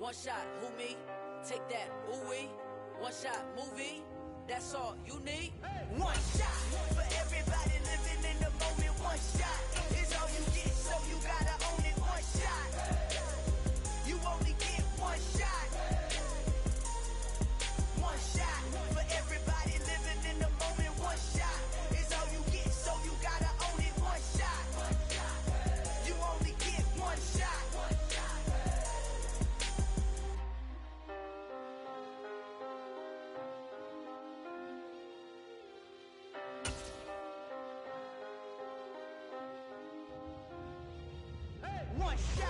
One shot, who me? Take that, ooh-wee. One shot, movie. That's all you need. One shot for everybody living in the moment. One shot is all you get, so you gotta own it. One shot. You only get one shot. One shot for everybody living in the moment. One shot is all you get, so you gotta own it. One shot. You only get one shot. One shot.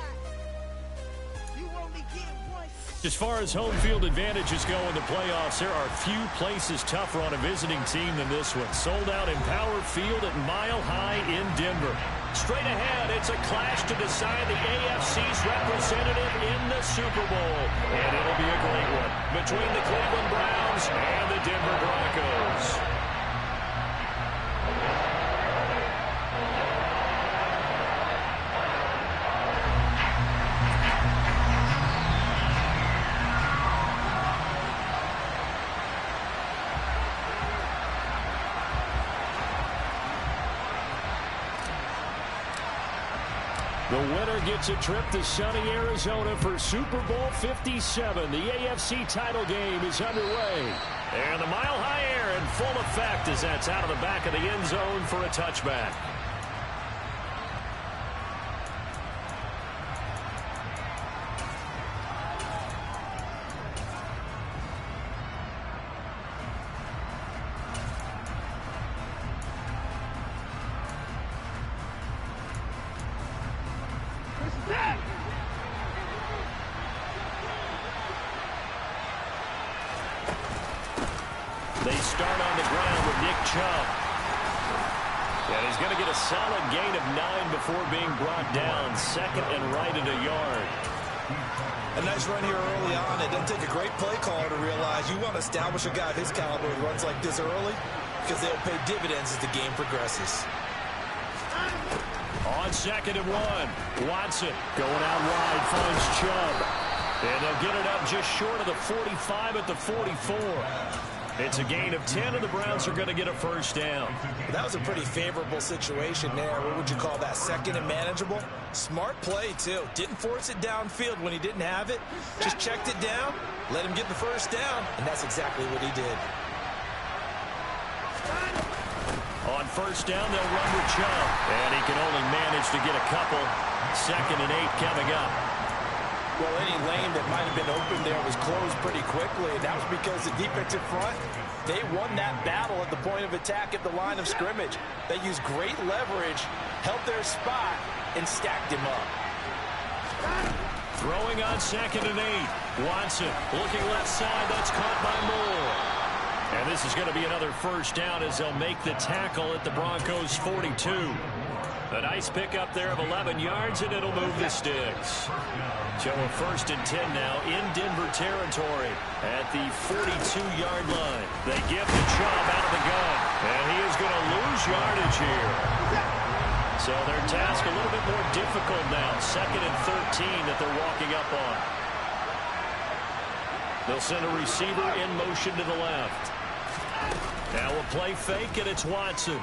You only get one shot. As far as home field advantages go in the playoffs, there are few places tougher on a visiting team than this one. Sold out in Power Field at Mile High in Denver. Straight ahead, it's a clash to decide the AFC's representative in the Super Bowl. And it'll be a great one between the Cleveland Browns and the Denver Broncos. The winner gets a trip to sunny Arizona for Super Bowl 57. The AFC title game is underway. And the Mile High air in full effect as that's out of the back of the end zone for a touchback. They start on the ground with Nick Chubb. And he's going to get a solid gain of 9 before being brought down. Second and right at a yard. A nice run here early on. It doesn't take a great play caller to realize you want to establish a guy of his caliber who runs like this early because they'll pay dividends as the game progresses. On second and 1, Watson going out wide, finds Chubb. And they'll get it up just short of the 45 at the 44. It's a gain of 10, and the Browns are going to get a first down. That was a pretty favorable situation there. What would you call that? Second and manageable? Smart play, too. Didn't force it downfield when he didn't have it. Just checked it down, let him get the first down, and that's exactly what he did. On first down, they'll run with Chubb. And he can only manage to get a couple. Second and 8 coming up. Well, any lane that might have been open there was closed pretty quickly, and that was because the defensive front, they won that battle at the point of attack at the line of scrimmage. They used great leverage, held their spot, and stacked him up. Throwing on second and 8. Watson looking left side. That's caught by Moore. And this is going to be another first down as they'll make the tackle at the Broncos' 42. A nice pickup there of 11 yards, and it'll move the sticks. So a first and 10 now in Denver territory at the 42-yard line. They give to Chubb out of the gun, and he is going to lose yardage here. So their task a little bit more difficult now. Second and 13 that they're walking up on. They'll send a receiver in motion to the left. Now a play fake, and it's Watson.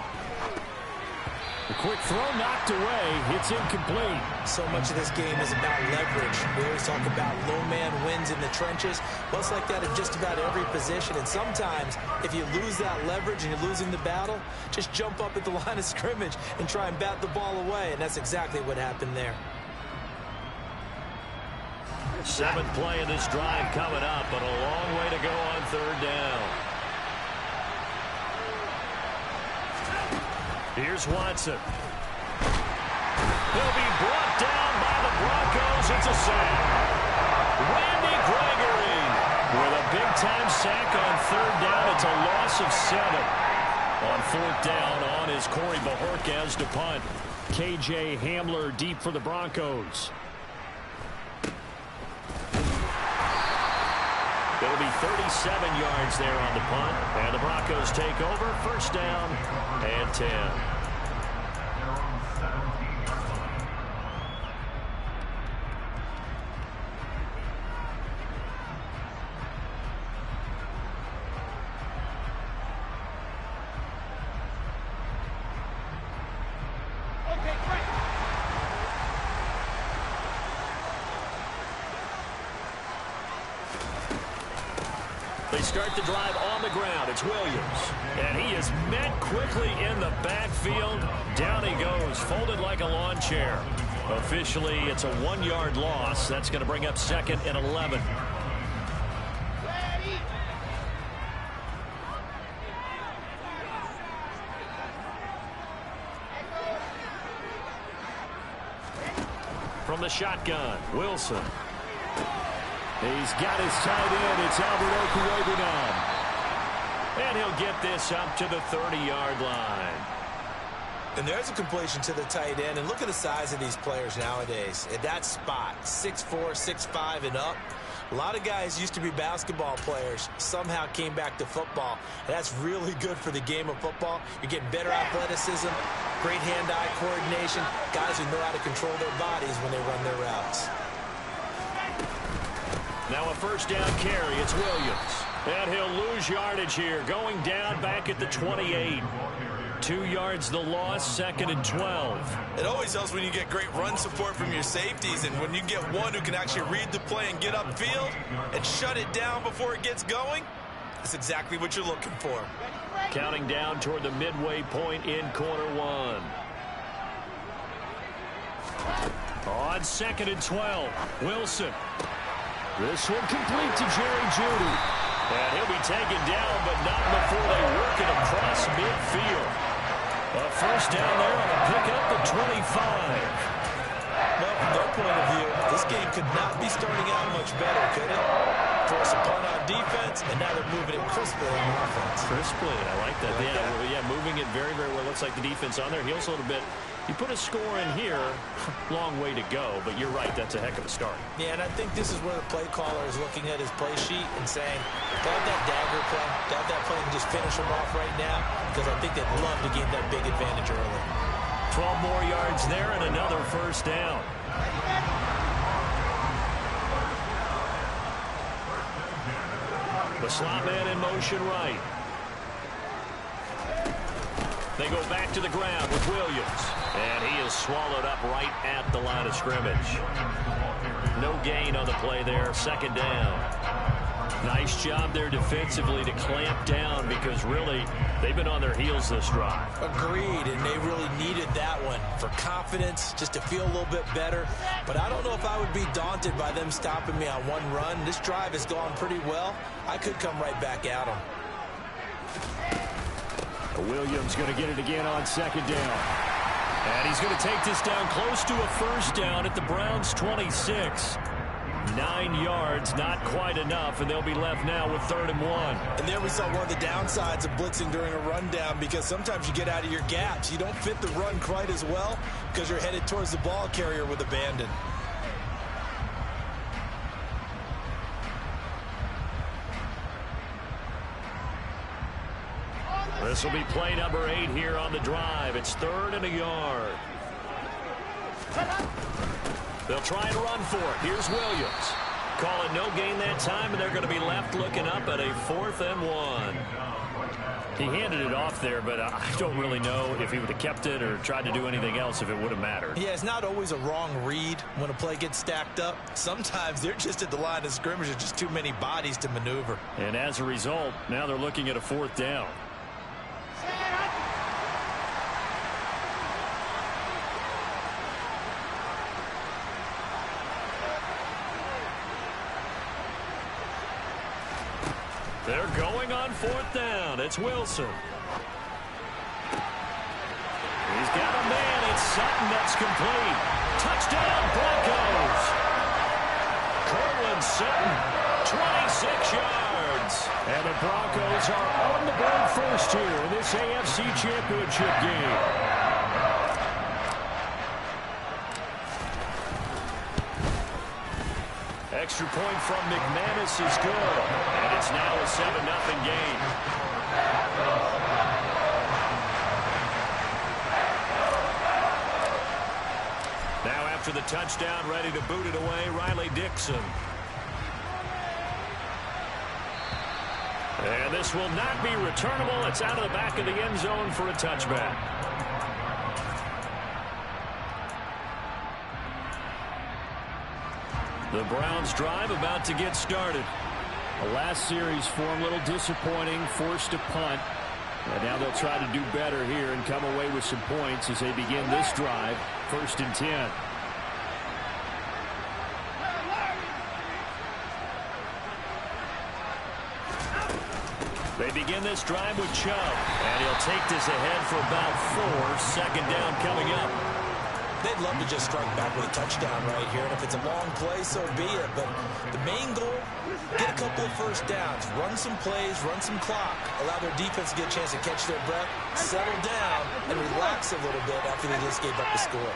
The quick throw knocked away. It's incomplete. So much of this game is about leverage. We always talk about low man wins in the trenches. Well, it's like that in just about every position. And sometimes, if you lose that leverage and you're losing the battle, just jump up at the line of scrimmage and try and bat the ball away. And that's exactly what happened there. 7th play in this drive coming up, but a long way to go on third down. Here's Watson. He'll be brought down by the Broncos. It's a sack. Randy Gregory with a big-time sack on third down. It's a loss of 7. On fourth down on is Corey Bajorquez to punt. KJ Hamler deep for the Broncos. It'll be 37 yards there on the punt. And the Broncos take over. First down and 10. They start the drive on the ground. It's Williams. And he is met quickly in the backfield. Down he goes, folded like a lawn chair. Officially, it's a 1-yard loss. That's going to bring up 2nd and 11. From the shotgun, Wilson. He's got his tight end. It's Albert Okuwebunom. And he'll get this up to the 30-yard line. And there's a completion to the tight end. And look at the size of these players nowadays. At that spot, 6'4", 6'5", and up. A lot of guys used to be basketball players, somehow came back to football. And that's really good for the game of football. You're getting better athleticism, great hand-eye coordination, guys who know how to control their bodies when they run their routes. Now a first down carry. It's Williams. And he'll lose yardage here, going down back at the 28. 2 yards the loss, 2nd and 12. It always helps when you get great run support from your safeties, and when you get one who can actually read the play and get upfield and shut it down before it gets going, that's exactly what you're looking for. Counting down toward the midway point in quarter 1. On 2nd and 12, Wilson. This one complete to Jerry Jeudy. And he'll be taken down, but not before they work it across midfield. A first down there on a pickup at 25. Well, from their point of view, this game could not be starting out much better, could it? Force a punt on defense, and now they're moving it crisply on offense. Crisply, I like that. Yeah, moving it very, very well. Looks like the defense on their heels a little bit. You put a score in here, long way to go, but you're right, that's a heck of a start. Yeah, and I think this is where the play caller is looking at his play sheet and saying, have that dagger play, have that play and just finish them off right now, because I think they'd love to gain that big advantage early. 12 more yards there and another first down. The slot man in motion right. They go back to the ground with Williams. And he is swallowed up right at the line of scrimmage. No gain on the play there. 2nd down. Nice job there defensively to clamp down because really they've been on their heels this drive. Agreed, and they really needed that one for confidence, just to feel a little bit better. But I don't know if I would be daunted by them stopping me on one run. This drive has gone pretty well. I could come right back at them. Williams going to get it again on 2nd down. And he's going to take this down close to a first down at the Browns' 26. 9 yards, not quite enough, and they'll be left now with 3rd and 1. And there we saw one of the downsides of blitzing during a rundown, because sometimes you get out of your gaps. You don't fit the run quite as well because you're headed towards the ball carrier with abandon. This will be play number 8 here on the drive. It's 3rd and a yard. They'll try and run for it. Here's Williams. Call it no gain that time, and they're going to be left looking up at a 4th and 1. He handed it off there, but I don't really know if he would have kept it or tried to do anything else if it would have mattered. Yeah, it's not always a wrong read when a play gets stacked up. Sometimes they're just at the line of scrimmage. There's just too many bodies to maneuver. And as a result, now they're looking at a 4th down. They're going on 4th down. It's Wilson. He's got a man. It's Sutton. That's complete. Touchdown, Broncos. Cortland Sutton, 26 yards. And the Broncos are on the board first here in this AFC Championship game. Extra point from McManus is good. And it's now a 7-0 game. Now after the touchdown, ready to boot it away, Riley Dixon. And this will not be returnable. It's out of the back of the end zone for a touchback. The Browns drive about to get started. The last series for him, a little disappointing, forced a punt. And now they'll try to do better here and come away with some points as they begin this drive. 1st and 10. They begin this drive with Chubb, and he'll take this ahead for about 4. 2nd down coming up. They'd love to just strike back with a touchdown right here, and if it's a long play, so be it. But the main goal, get a couple of first downs, run some plays, run some clock, allow their defense to get a chance to catch their breath, settle down, and relax a little bit after they just gave up the score.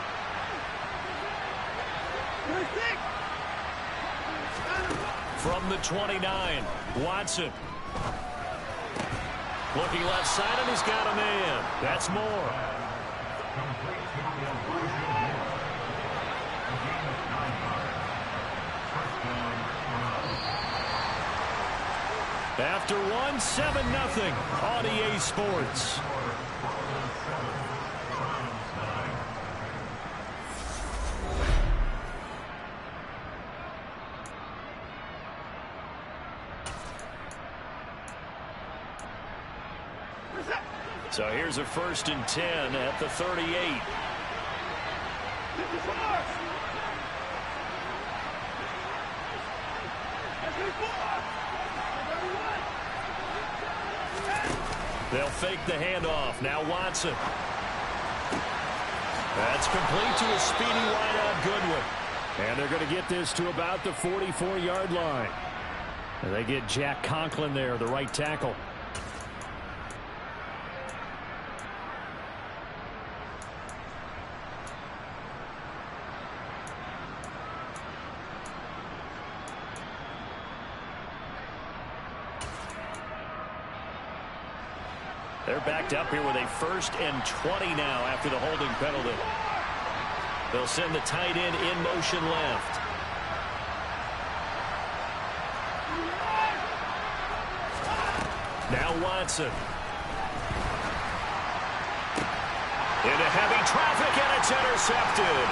From the 29, Watson. Looking left side, and he's got a man. That's Moore. After 1, 7-0 on EA Sports. So here's a 1st and 10 at the 38. They'll fake the handoff. Now Watson. That's complete to a speedy wideout Goodwin. And they're going to get this to about the 44-yard line. And they get Jack Conklin there, the right tackle. They're backed up here with a 1st and 20 now after the holding penalty. They'll send the tight end in motion left. Now Watson. Into heavy traffic, and it's intercepted.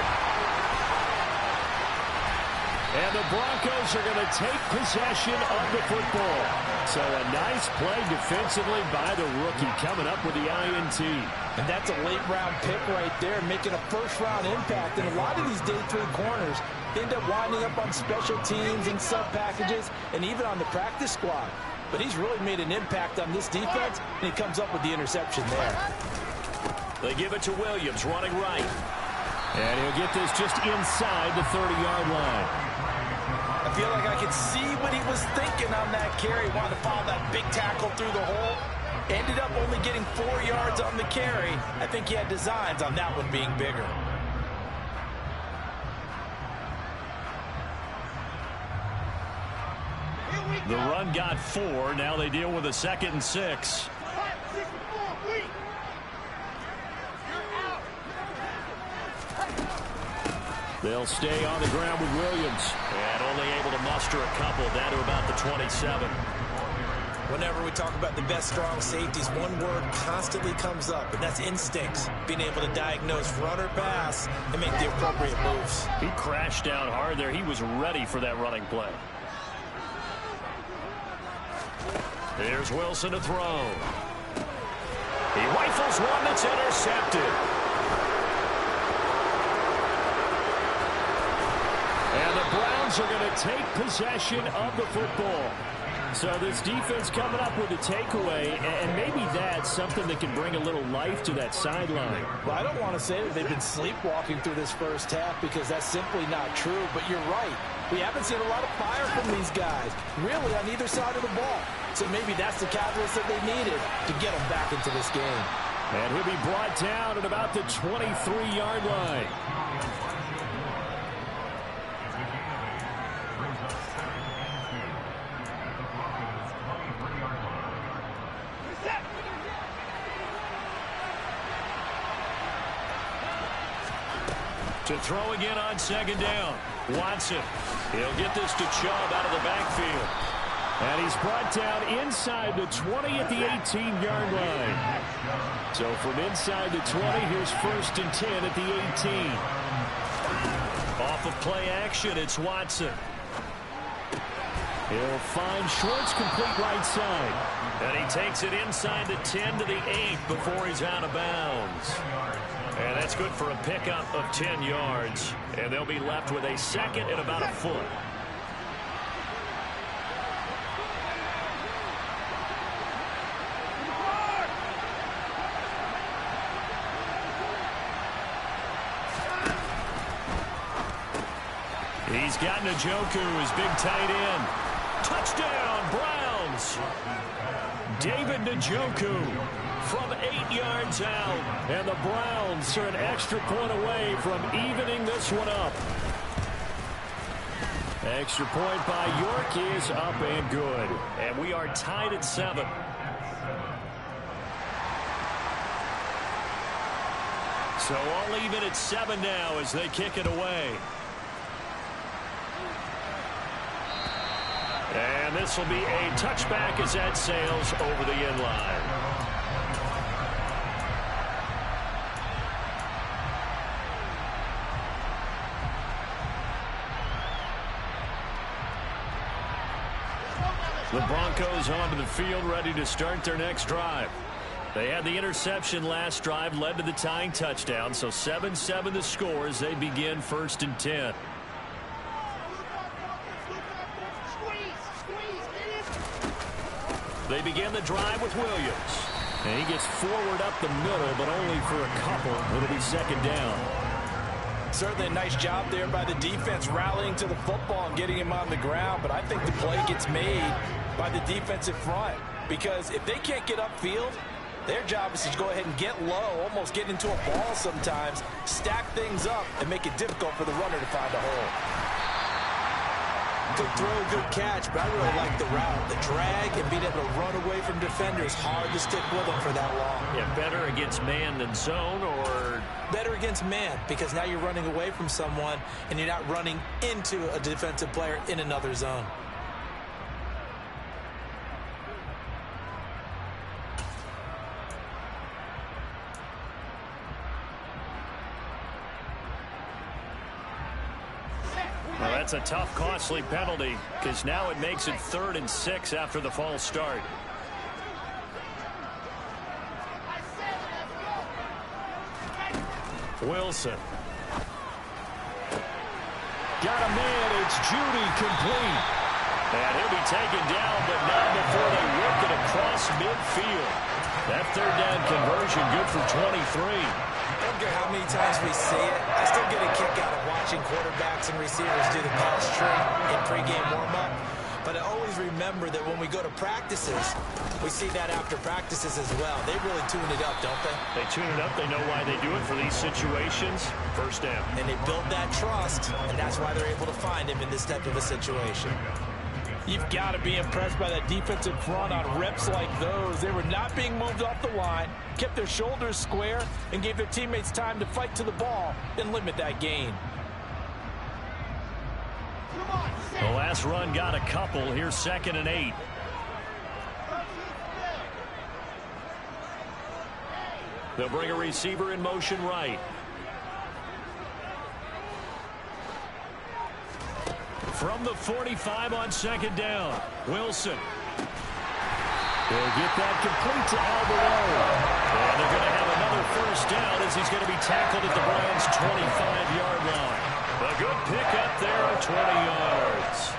And the Broncos are going to take possession of the football. So a nice play defensively by the rookie coming up with the INT. And that's a late-round pick right there, making a first-round impact. And a lot of these day 3 corners end up winding up on special teams and sub-packages and even on the practice squad. But he's really made an impact on this defense, and he comes up with the interception there. They give it to Williams, running right. And he'll get this just inside the 30-yard line. I feel like I could see what he was thinking on that carry. Wanted to follow that big tackle through the hole. Ended up only getting 4 yards on the carry. I think he had designs on that one being bigger. The run got 4. Now they deal with a 2nd and 6. They'll stay on the ground with Williams. And only able to muster a couple down to about the 27. Whenever we talk about the best strong safeties, one word constantly comes up, and that's instincts. Being able to diagnose run or pass and make the appropriate moves. He crashed down hard there. He was ready for that running play. Here's Wilson to throw. He rifles one that's intercepted. And the Browns are going to take possession of the football. So this defense coming up with a takeaway, and maybe that's something that can bring a little life to that sideline. Well, I don't want to say that they've been sleepwalking through this first half because that's simply not true, but you're right. We haven't seen a lot of fire from these guys, really on either side of the ball. So maybe that's the catalyst that they needed to get them back into this game. And he'll be brought down at about the 23-yard line. To throw again on 2nd down. Watson. He'll get this to Chubb out of the backfield. And he's brought down inside the 20 at the 18-yard line. So from inside the 20, here's 1st and 10 at the 18. Off of play action, it's Watson. He'll find Schwartz complete right side. And he takes it inside the 10 to the 8 before he's out of bounds. And that's good for a pickup of 10 yards. And they'll be left with a second and about a foot. He's got Njoku, his big tight end. Touchdown, Browns. David Njoku from 8 yards out. And the Browns are an extra point away from evening this one up. Extra point by York is up and good. And we are tied at 7. So all even at 7 now as they kick it away. And this will be a touchback as that sails over the end line. The Broncos onto the field ready to start their next drive. They had the interception last drive, led to the tying touchdown, so 7-7 the score as they begin 1st and 10. They begin the drive with Williams. And he gets forward up the middle, but only for a couple. It'll be 2nd down. Certainly a nice job there by the defense rallying to the football and getting him on the ground. But I think the play gets made by the defensive front. Because if they can't get upfield, their job is to go ahead and get low, almost get into a ball sometimes, stack things up, and make it difficult for the runner to find a hole. Good throw, good catch, but I really like the route. The drag and being able to run away from defenders, hard to stick with them for that long. Yeah, better against man than zone, or? Better against man, because now you're running away from someone and you're not running into a defensive player in another zone. Well, that's a tough, costly penalty because now it makes it 3rd and 6 after the false start. Wilson. Got a man. It's Judy complete. And he'll be taken down, but not before they work it across midfield. That 3rd down conversion good for 23. I don't care how many times we see it. I still get a kick out of watching quarterbacks and receivers do the pass tree in pregame warm-up. But I always remember that when we go to practices, we see that after practices as well. They really tune it up, don't they? They tune it up. They know why they do it for these situations. 1st down. And they build that trust, and that's why they're able to find him in this type of a situation. You've got to be impressed by that defensive front on reps like those. They were not being moved off the line, kept their shoulders square, and gave their teammates time to fight to the ball and limit that gain. The last run got a couple. Here's 2nd and 8. They'll bring a receiver in motion right. From the 45 on 2nd down, Wilson. They'll get that complete to Alvarado. And they're going to have another 1st down as he's going to be tackled at the Browns' 25-yard line. A good pickup there of 20 yards.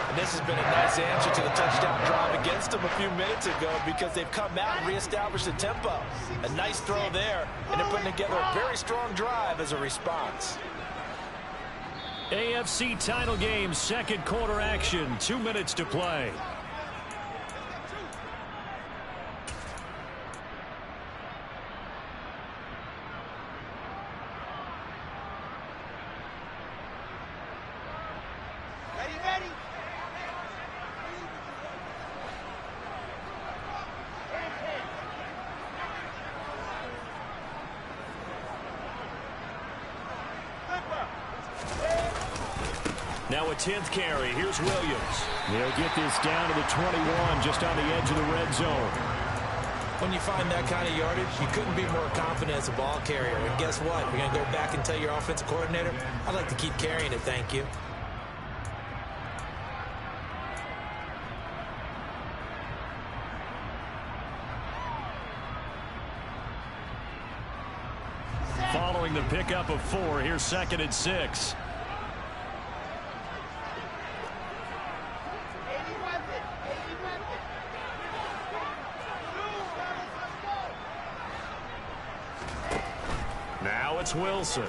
And this has been a nice answer to the touchdown drive against them a few minutes ago because they've come out and reestablished the tempo. A nice throw there, and they're putting together a very strong drive as a response. AFC title game, 2nd quarter action, 2 minutes to play. Ready? Now a 10th carry. Here's Williams. They'll get this down to the 21, just on the edge of the red zone. When you find that kind of yardage, you couldn't be more confident as a ball carrier. And guess what? You're going to go back and tell your offensive coordinator, I'd like to keep carrying it, thank you. following the pickup of 4. Here's 2nd and 6. Now it's Wilson.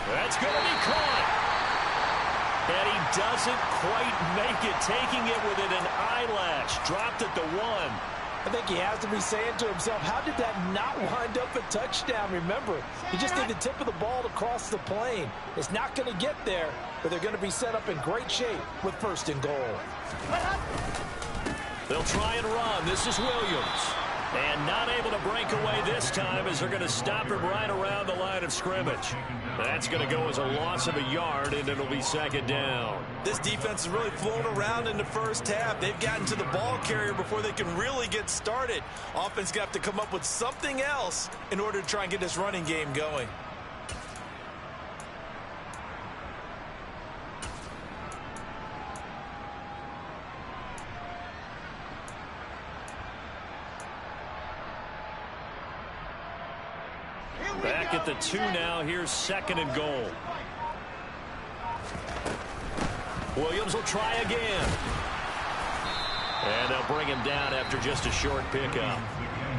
That's going to be caught. And he doesn't quite make it, taking it within an eyelash. Dropped at the 1. I think he has to be saying to himself, how did that not wind up a touchdown? Remember, he just did the tip of the ball to cross the plane. It's not going to get there, but they're going to be set up in great shape with 1st and goal. They'll try and run. This is Williams. And not able to break away this time as they're going to stop him right around the line of scrimmage. That's going to go as a loss of a yard, and it'll be 2nd down. This defense has really flown around in the first half. They've gotten to the ball carrier before they can really get started. Offense got to come up with something else in order to try and get this running game going. Back at the 2 now. Here's 2nd and goal. Williams will try again. And they'll bring him down after just a short pickup.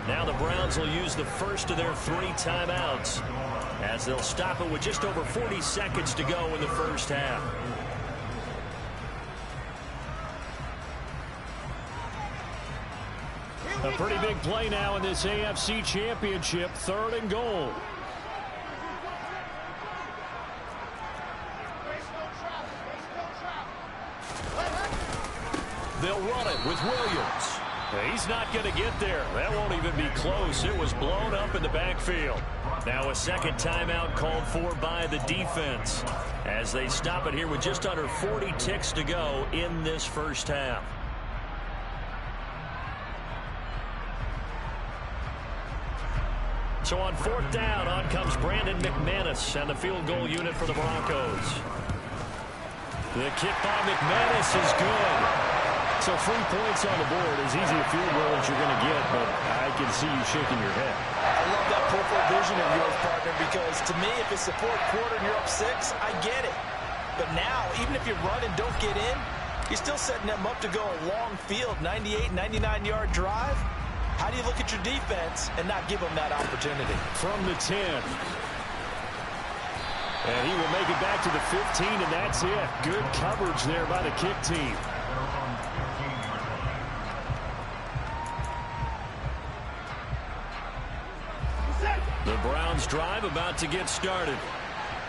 Now the Browns will use the first of their 3 timeouts as they'll stop it with just over 40 seconds to go in the first half. A pretty big play now in this AFC Championship. 3rd and goal. They'll run it with Williams. He's not going to get there. That won't even be close. It was blown up in the backfield. Now a 2nd timeout called for by the defense as they stop it here with just under 40 ticks to go in this first half. So on 4th down, on comes Brandon McManus and the field goal unit for the Broncos. The kick by McManus is good. So 3 points on the board, as easy a field goal as you're going to get, but I can see you shaking your head. I love that peripheral vision of yours, partner, because to me, if it's the 4th quarter and you're up 6, I get it. But now, even if you run and don't get in, you're still setting them up to go a long field, 98, 99-yard drive. How do you look at your defense and not give them that opportunity? From the 10. And he will make it back to the 15, and that's it. Good coverage there by the kick team. The Browns drive about to get started.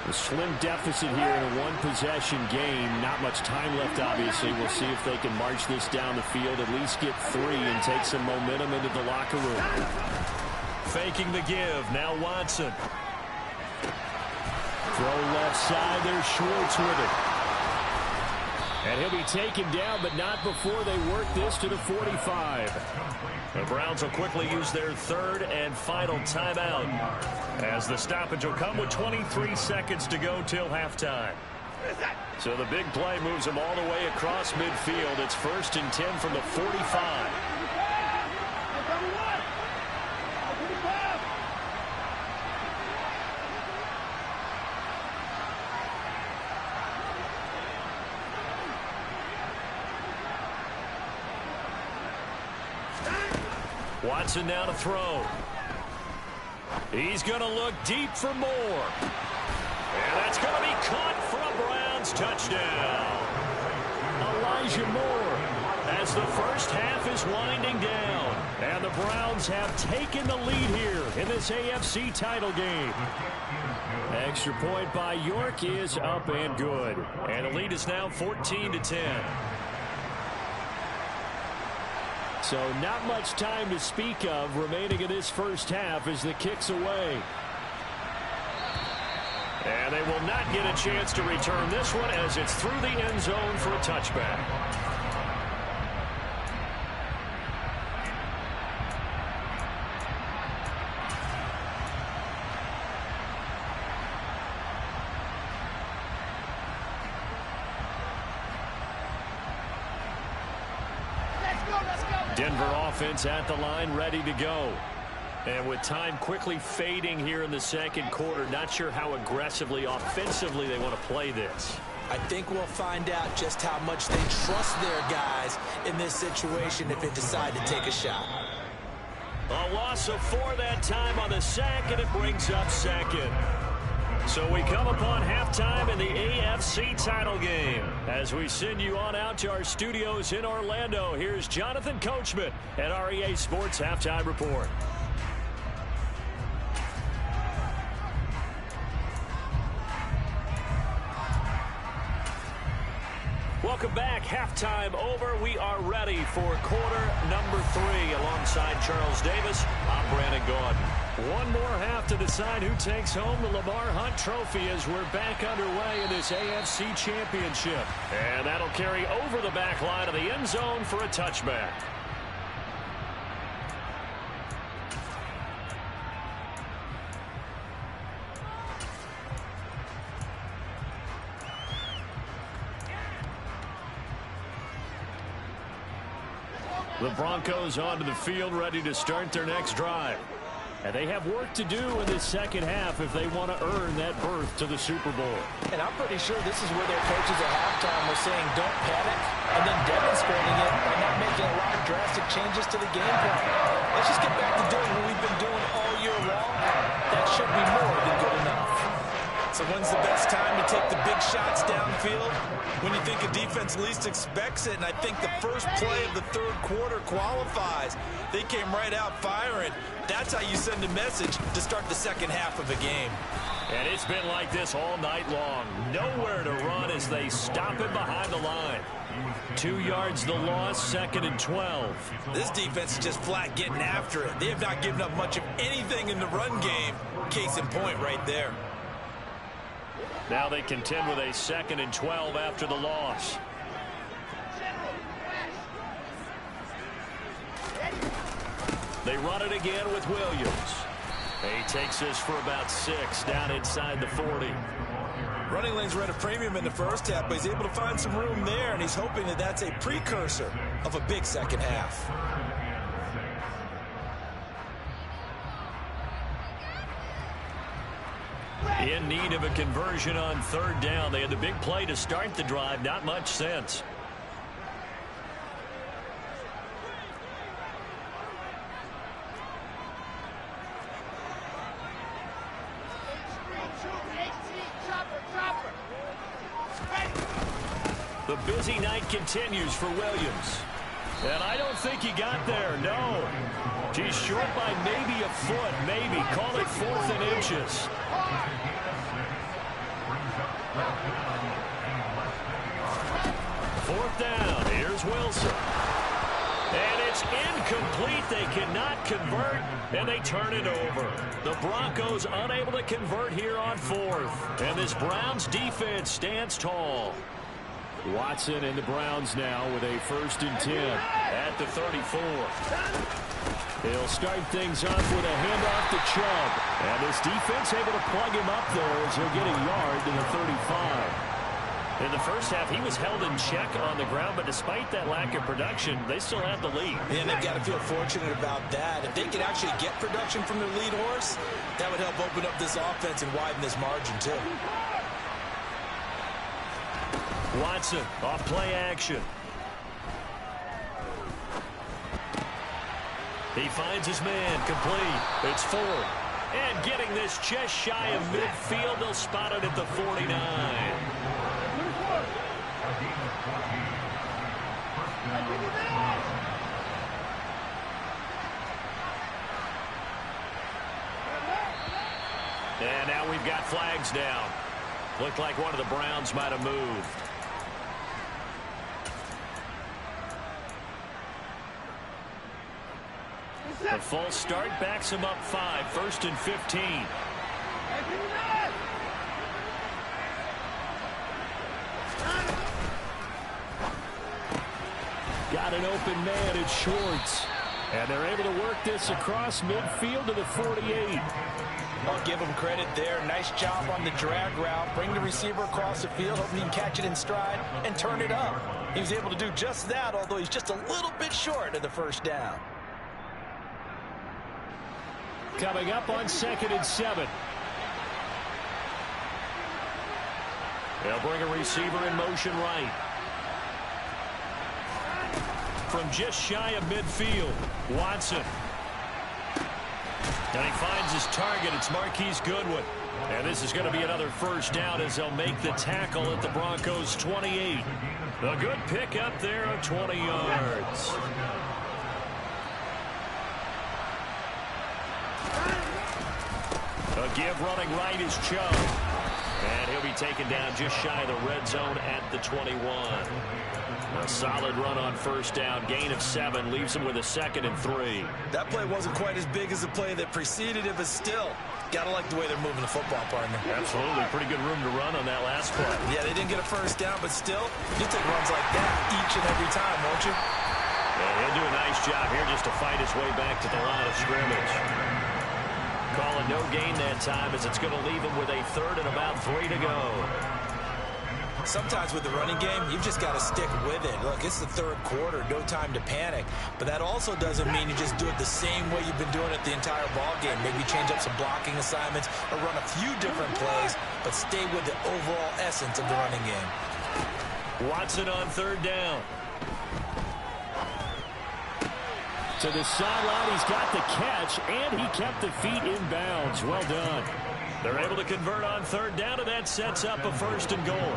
A slim deficit here in a one-possession game. Not much time left, obviously. We'll see if they can march this down the field, at least get 3 and take some momentum into the locker room. Faking the give. Now Watson. Throw left side. There's Schwartz with it. And he'll be taken down, but not before they work this to the 45. The Browns will quickly use their 3rd and final timeout as the stoppage will come with 23 seconds to go till halftime. So the big play moves them all the way across midfield. It's 1st and 10 from the 45. Watson now to throw. He's going to look deep for more. And that's going to be caught for a Browns touchdown. Elijah Moore as the first half is winding down. And the Browns have taken the lead here in this AFC title game. Extra point by York is up and good. And the lead is now 14-10. So not much time to speak of remaining in this first half as the kick's away. And they will not get a chance to return this one as it's through the end zone for a touchback. Denver offense at the line, ready to go. And with time quickly fading here in the second quarter, not sure how aggressively, offensively they want to play this. I think we'll find out just how much they trust their guys in this situation if they decide to take a shot. A loss of 4 that time on the sack, and it brings up second. So we come upon halftime in the AFC title game. As we send you on out to our studios in Orlando, here's Jonathan Coachman at our EA Sports Halftime Report. Welcome back. Halftime over. We are ready for quarter number 3. Alongside Charles Davis, I'm Brandon Gaudin. One more half to decide who takes home the Lamar Hunt Trophy as we're back underway in this AFC Championship. And that'll carry over the back line of the end zone for a touchback. The Broncos onto the field, ready to start their next drive. And they have work to do in this second half if they want to earn that berth to the Super Bowl. And I'm pretty sure this is where their coaches at halftime were saying don't panic, and then demonstrating it by not making a lot of drastic changes to the game plan. Let's just get back to doing what we've been doing all year long. That should be more than good enough. So when's the best time to take the big shots downfield? When you think a defense least expects it, and I think the first play of the third quarter qualifies. They came right out firing. That's how you send a message to start the second half of a game. And it's been like this all night long. Nowhere to run as they stop it behind the line. 2 yards the loss, 2nd and 12. This defense is just flat getting after it. They have not given up much of anything in the run game. Case in point right there. Now they contend with a 2nd and 12 after the loss. They run it again with Williams. He takes this for about 6 down inside the 40. Running lanes were at a premium in the first half, but he's able to find some room there, and he's hoping that that's a precursor of a big second half. In need of a conversion on 3rd down. They had the big play to start the drive. Not much sense. The busy night continues for Williams. And I don't think he got there, no. He's short by maybe a foot, maybe. Call it 4th and inches. 4th down. Here's Wilson. And it's incomplete. They cannot convert, and they turn it over. The Broncos unable to convert here on 4th. And this Browns defense stands tall. Watson and the Browns now with a 1st and 10 at the 34. They'll start things off with a handoff to Chubb. And this defense able to plug him up there as he'll get a yard to the 35. In the first half, he was held in check on the ground, but despite that lack of production, they still have the lead. And they've got to feel fortunate about that. If they could actually get production from their lead horse, that would help open up this offense and widen this margin too. Watson off play action. He finds his man complete. It's 4. And getting this just shy of midfield, they'll spot it at the 49. And now we've got flags down. Looked like one of the Browns might have moved. The false start backs him up 5, 1st and 15. Got an open man at Schwartz. And they're able to work this across midfield to the 48. I'll give him credit there. Nice job on the drag route. Bring the receiver across the field, hoping he can catch it in stride and turn it up. He was able to do just that, although he's just a little bit short of the 1st down. coming up on 2nd and 7. They'll bring a receiver in motion right. From just shy of midfield, Watson. And he finds his target. It's Marquise Goodwin. And this is going to be another first down as they'll make the tackle at the Broncos' 28. A good pick up there of 20 yards. A give running right is Chubb. And he'll be taken down just shy of the red zone at the 21. A solid run on first down. Gain of 7 leaves him with a 2nd and 3. That play wasn't quite as big as the play that preceded it, but still, gotta like the way they're moving the football, partner. Absolutely. Pretty good room to run on that last play. Yeah, they didn't get a first down, but still, you take runs like that each and every time, won't you? Yeah, he'll do a nice job here just to fight his way back to the line of scrimmage. Calling no gain that time as it's going to leave him with a 3rd and about 3 to go. Sometimes with the running game, you've just got to stick with it. Look, it's the 3rd quarter, no time to panic. But that also doesn't mean you just do it the same way you've been doing it the entire ball game. Maybe change up some blocking assignments or run a few different plays, but stay with the overall essence of the running game. Watson on 3rd down. To the sideline, he's got the catch, and he kept the feet in bounds. Well done. They're able to convert on 3rd down, and that sets up a 1st and goal.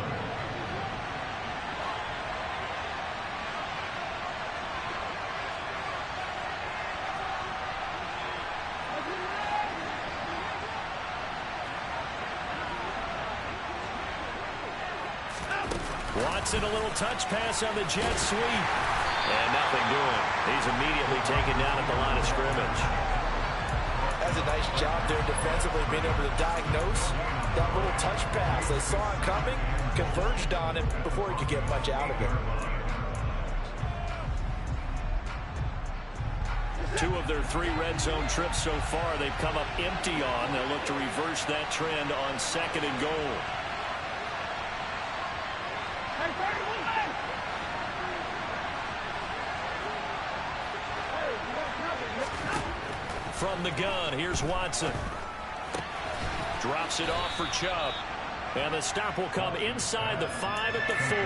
Watson, a little touch pass on the jet sweep. And nothing doing. He's immediately taken down at the line of scrimmage. That's a nice job there defensively, being able to diagnose that little touch pass. They saw it coming, converged on it before he could get much out of it. 2 of their 3 red zone trips so far they've come up empty on. They'll look to reverse that trend on 2nd and goal. From the gun, here's Watson. Drops it off for Chubb. And the stop will come inside the 5 at the 4.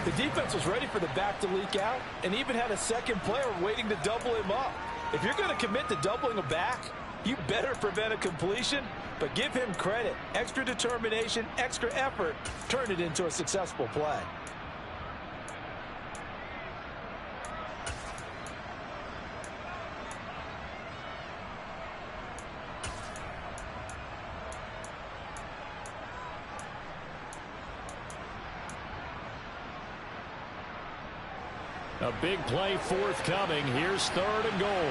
The defense was ready for the back to leak out and even had a second player waiting to double him up. If you're going to commit to doubling a back, you better prevent a completion, but give him credit. Extra determination, extra effort, turn it into a successful play. A big play forthcoming. Here's 3rd and goal.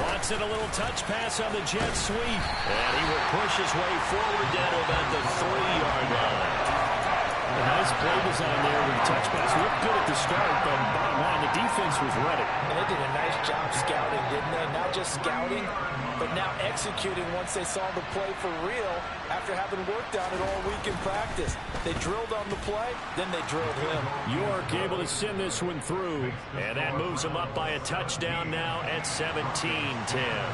Watson, a little touch pass on the jet sweep. And he will push his way forward down to about the 3-yard line. A nice play design there with the touch pass. Looked good at the start, but bottom line, the defense was ready. And they did a nice job scouting, didn't they? Not just scouting, but now executing once they saw the play for real after having worked on it all week in practice. They drilled on the play, then they drilled him. York able to send this one through, and that moves them up by a touchdown now at 17-10.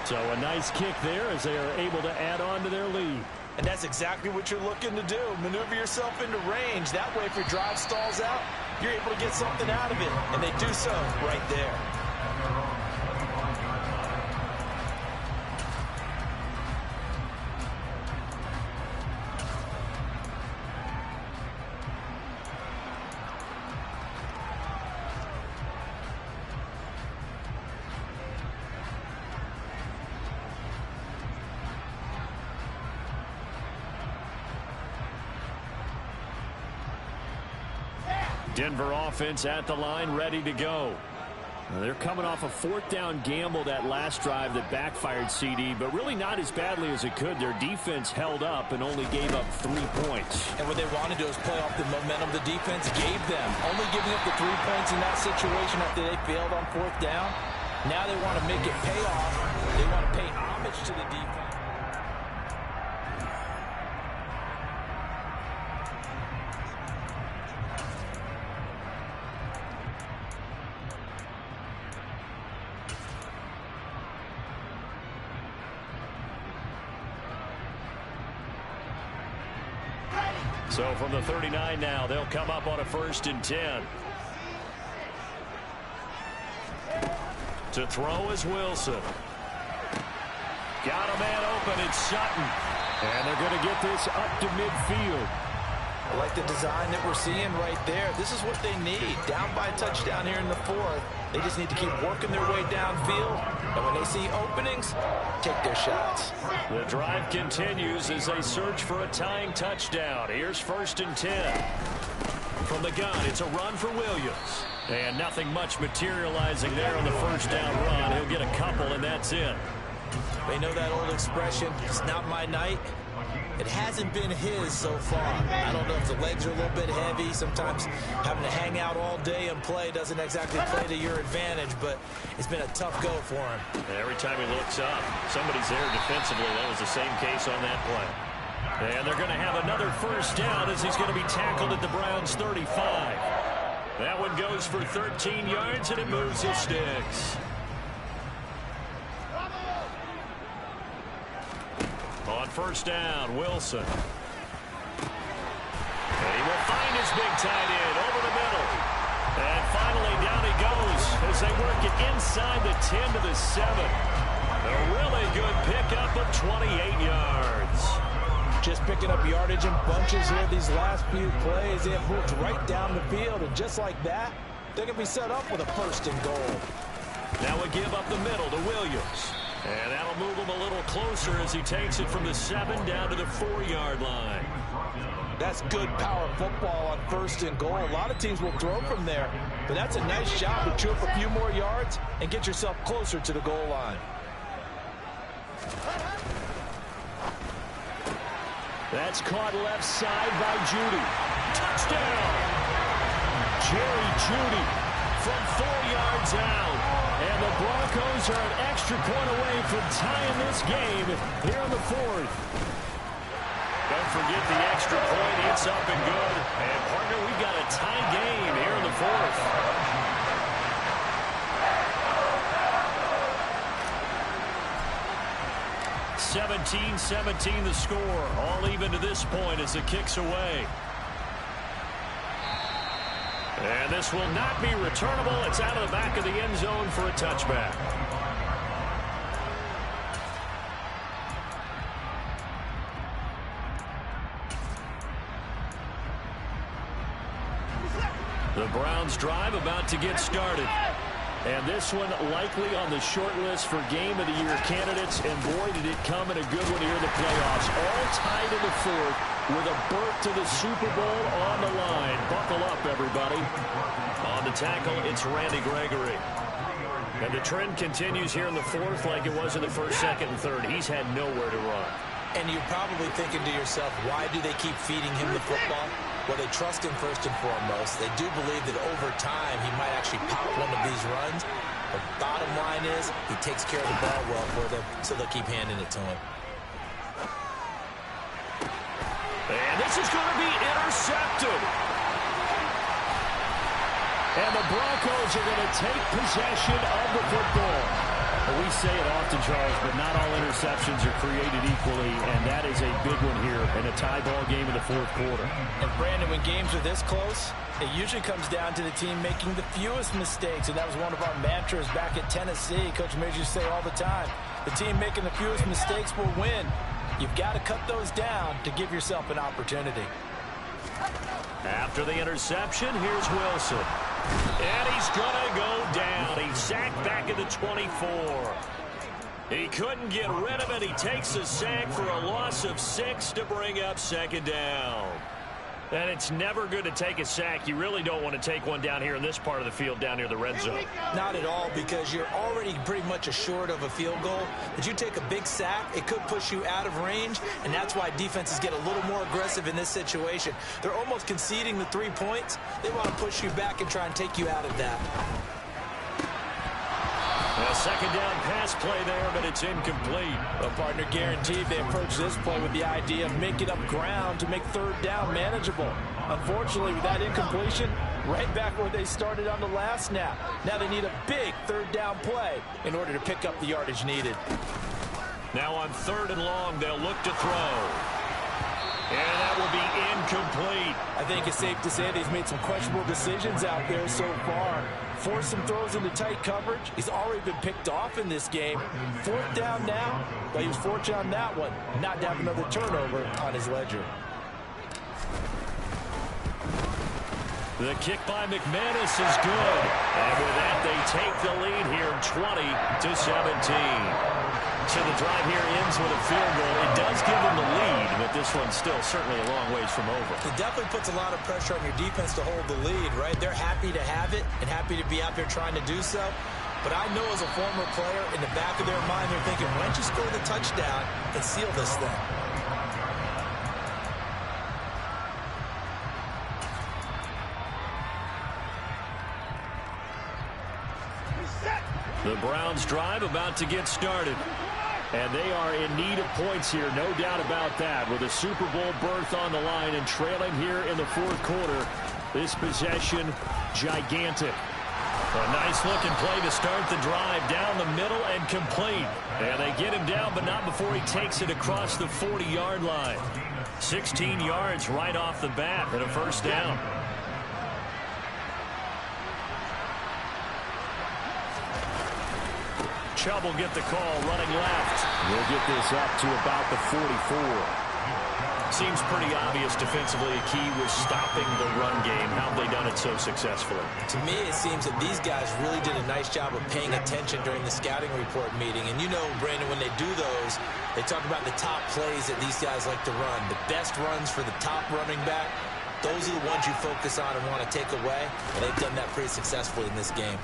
So a nice kick there as they are able to add on to their lead. And that's exactly what you're looking to do. Maneuver yourself into range. That way, if your drive stalls out, you're able to get something out of it. And they do so right there. Denver offense at the line, ready to go. They're coming off a 4th down gamble that last drive that backfired, CD, but really not as badly as it could. Their defense held up and only gave up 3 points. And what they want to do is play off the momentum the defense gave them. Only giving up the 3 points in that situation after they failed on 4th down. Now they want to make it pay off. They want to pay homage to the defense. So from the 39 now, they'll come up on a 1st and 10. To throw is Wilson. Got a man open. It's Sutton. And they're going to get this up to midfield. I like the design that we're seeing right there. This is what they need. Down by a touchdown here in the 4th. They just need to keep working their way downfield. And when they see openings, take their shots. The drive continues as they search for a tying touchdown. Here's 1st and 10. From the gun, it's a run for Williams. And nothing much materializing there on the 1st down run. He'll get a couple, and that's it. They know that old expression, it's not my night. It hasn't been his so far. I don't know if the legs are a little bit heavy. Sometimes having to hang out all day and play doesn't exactly play to your advantage, but it's been a tough go for him. And every time he looks up, somebody's there defensively. That was the same case on that play. And they're going to have another 1st down as he's going to be tackled at the Browns' 35. That one goes for 13 yards, and it moves his sticks. On 1st down, Wilson. And he will find his big tight end over the middle. And finally, down he goes as they work it inside the 10 to the 7. A really good pickup of 28 yards. Just picking up yardage in bunches here these last few plays. They have moved right down the field, and just like that, they're going to be set up with a 1st and goal. Now we give up the middle to Williams. And that'll move him a little closer as he takes it from the 7 down to the 4-yard line. That's good power football on 1st and goal. A lot of teams will throw from there, but that's a nice job to chew up a few more yards and get yourself closer to the goal line. That's caught left side by Judy. Touchdown! Jerry Judy from 4 yards out. And the Broncos are an extra point away from tying this game here in the 4th. Don't forget the extra point. It's up and good. And, partner, we've got a tie game here in the 4th. (17-17) the score. All even to this point as it kicks away. And this will not be returnable. It's out of the back of the end zone for a touchback. The Browns drive about to get started. And this one likely on the short list for Game of the Year candidates. And boy, did it come in a good one here in the playoffs. All tied in the 4th with a berth to the Super Bowl on the line. Buckle up, everybody. On the tackle, it's Randy Gregory. And the trend continues here in the 4th like it was in the 1st, 2nd, and 3rd. He's had nowhere to run. And you're probably thinking to yourself, why do they keep feeding him the football? Well, they trust him first and foremost. They do believe that over time he might actually pop one of these runs. But bottom line is he takes care of the ball well for them, so they'll keep handing it to him. And this is going to be intercepted. And the Broncos are going to take possession of the football. Well, we say it often, Charles, but not all interceptions are created equally, and that is a big one here in a tie ball game in the 4th quarter. And, Brandon, when games are this close, it usually comes down to the team making the fewest mistakes, and that was one of our mantras back at Tennessee. Coach Mears used to say all the time, the team making the fewest mistakes will win. You've got to cut those down to give yourself an opportunity. After the interception, here's Wilson. And he's going to go down. He's sacked back at the 24. He couldn't get rid of it. He takes a sack for a loss of 6 to bring up 2nd down. And it's never good to take a sack. You really don't want to take one down here in this part of the field down near the red zone. Not at all, because you're already pretty much assured of a field goal. But you take a big sack, it could push you out of range, and that's why defenses get a little more aggressive in this situation. They're almost conceding the 3 points. They want to push you back and try and take you out of that. A 2nd down pass play there, but it's incomplete. A partner guaranteed they approach this play with the idea of making up ground to make 3rd down manageable. Unfortunately, with that incompletion, right back where they started on the last snap. Now they need a big 3rd down play in order to pick up the yardage needed. Now on 3rd and long, they'll look to throw. And that will be incomplete. think it's safe to say they've made some questionable decisions out there so far. Forced some throws into tight coverage. He's already been picked off in this game. 4th down now, but he was fortunate on that one not to have another turnover on his ledger. The kick by McManus is good. And with that, they take the lead here 20-17. So the drive here ends with a field goal. It does give them the lead, but this one's still certainly a long ways from over. It definitely puts a lot of pressure on your defense to hold the lead, right? They're happy to have it and happy to be out there trying to do so. But I know as a former player, in the back of their mind, they're thinking, why don't you score the touchdown and seal this thing? The Browns drive about to get started. And they are in need of points here, no doubt about that. With a Super Bowl berth on the line and trailing here in the 4th quarter. This possession, gigantic. A nice-looking play to start the drive down the middle and complete. And they get him down, but not before he takes it across the 40-yard line. 16 yards right off the bat and a 1st down. Chubb will get the call running left. We'll get this up to about the 44. Seems pretty obvious defensively a key was stopping the run game. How have they done it so successfully? To me, it seems that these guys really did a nice job of paying attention during the scouting report meeting. And you know, Brandon, when they do those, they talk about the top plays that these guys like to run. The best runs for the top running back, those are the ones you focus on and want to take away. And they've done that pretty successfully in this game.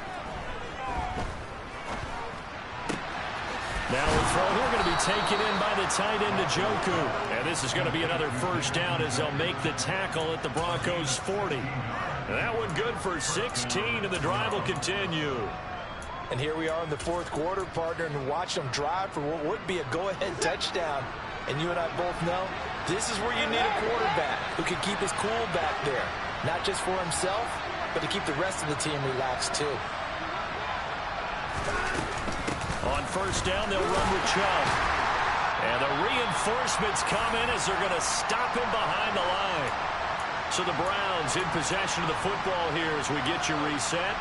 Now the throw here going to be taken in by the tight end Njoku. And this is going to be another 1st down as they'll make the tackle at the Broncos 40. And that one good for 16, and the drive will continue. And here we are in the 4th quarter, partner, and watch them drive for what would be a go-ahead touchdown. And you and I both know this is where you need a quarterback who can keep his cool back there. Not just for himself, but to keep the rest of the team relaxed too. On 1st down, they'll run with Chubb. And the reinforcements come in as they're going to stop him behind the line. So the Browns in possession of the football here as we get your reset.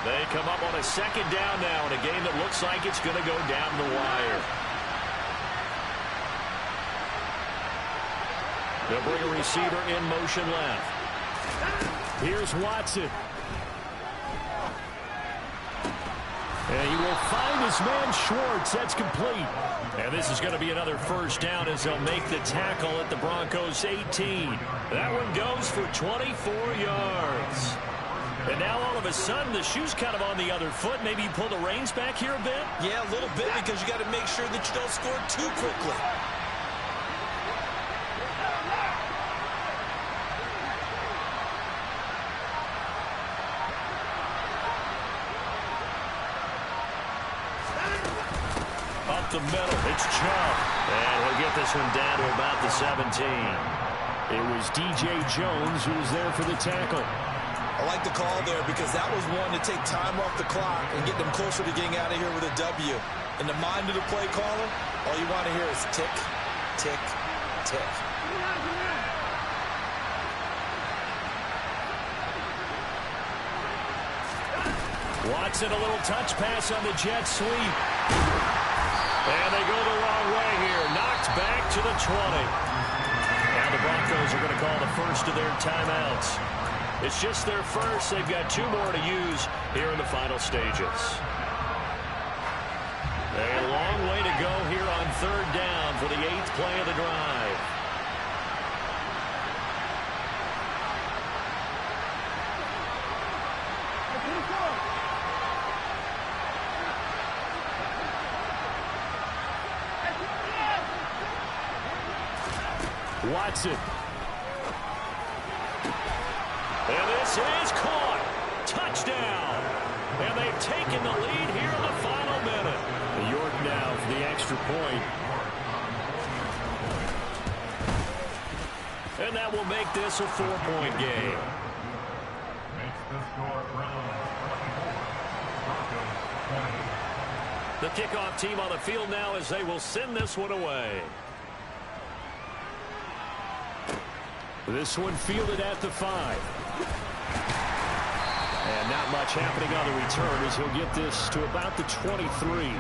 They come up on a 2nd down now in a game that looks like it's going to go down the wire. They'll bring a receiver in motion left. Here's Watson. And he will find his man Schwartz. That's complete. And this is going to be another 1st down as they'll make the tackle at the Broncos 18. That one goes for 24 yards. And now all of a sudden the shoe's kind of on the other foot. Maybe you pull the reins back here a bit? Yeah, a little bit, because you got to make sure that you don't score too quickly. The middle, it's Chubb, and he'll get this one down to about the 17. It was DJ Jones who was there for the tackle. I like the call there because that was one to take time off the clock and get them closer to getting out of here with a W. In the mind of the play caller, all you want to hear is tick, tick, tick. Watson, a little touch pass on the jet sweep. And they go the wrong way here. Knocked back to the 20. Now the Broncos are going to call the first of their timeouts. It's just their first. They've got 2 more to use here in the final stages. A long way to go here on 3rd down for the 8th play of the drive. Watson. And this is caught. Touchdown. And they've taken the lead here in the final minute. York now for the extra point. And that will make this a 4-point game. The kickoff team on the field now as they will send this one away. This one fielded at the 5. And not much happening on the return as he'll get this to about the 23.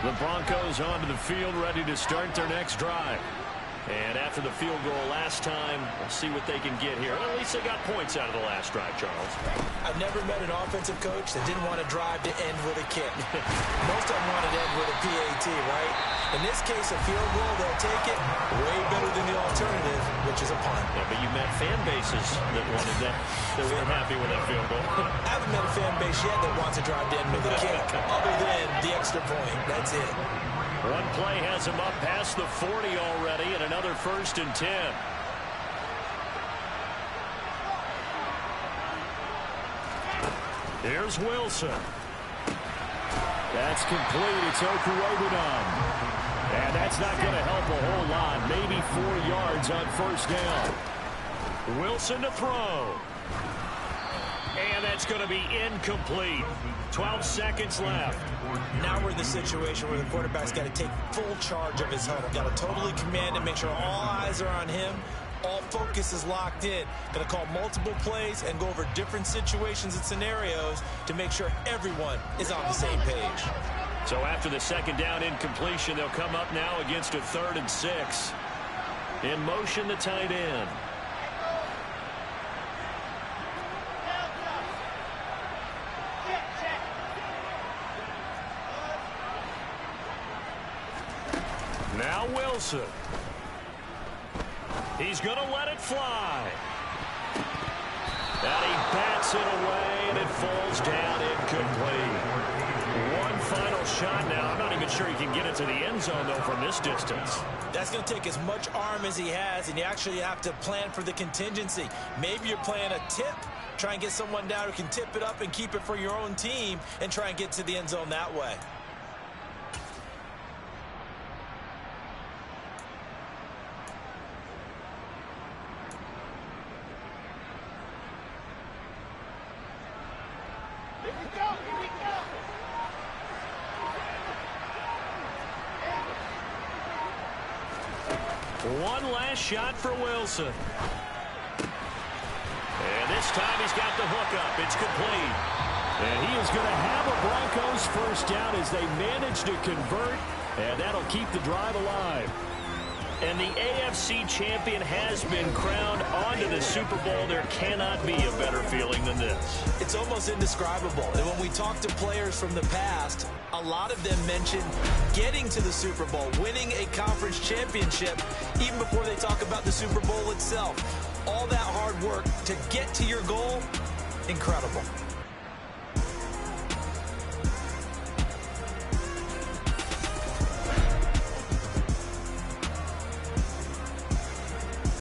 The Broncos onto the field, ready to start their next drive. And after the field goal last time, we'll see what they can get here. At least they got points out of the last drive, Charles. I've never met an offensive coach that didn't want to drive to end with a kick. Most of them wanted to end with a PAT, right? In this case, a field goal, they'll take it way better than the alternative, which is a punt. Yeah, but you met fan bases that wanted that, that weren't happy with that field goal. I haven't met a fan base yet that wants to drive to end with a kick, other than the extra point. That's it. One play has him up past the 40 already, and another 1st and 10. Here's Wilson. That's complete. It's Okuwobunom. And that's not going to help a whole lot. Maybe 4 yards on 1st down. Wilson to throw. And that's going to be incomplete. 12 seconds left. Now we're in the situation where the quarterback's got to take full charge of his huddle. Got to totally command it, make sure all eyes are on him. All focus is locked in. Going to call multiple plays and go over different situations and scenarios to make sure everyone is on the same page. So after the 2nd down incompletion, they'll come up now against a 3rd and 6. In motion, the tight end. Now Wilson. He's going to let it fly. And he bats it away, and it falls down incomplete. One final shot now. I'm not even sure he can get it to the end zone, though, from this distance. That's going to take as much arm as he has, and you actually have to plan for the contingency. Maybe you're playing a tip. Try and get someone down who can tip it up and keep it for your own team and try and get to the end zone that way. One last shot for Wilson. And this time he's got the hook up. It's complete. And he is going to have a Broncos 1st down as they manage to convert. And that'll keep the drive alive. And the AFC champion has been crowned onto the Super Bowl. There cannot be a better feeling than this. It's almost indescribable. And when we talk to players from the past, a lot of them mention getting to the Super Bowl, winning a conference championship, even before they talk about the Super Bowl itself. All that hard work to get to your goal, incredible.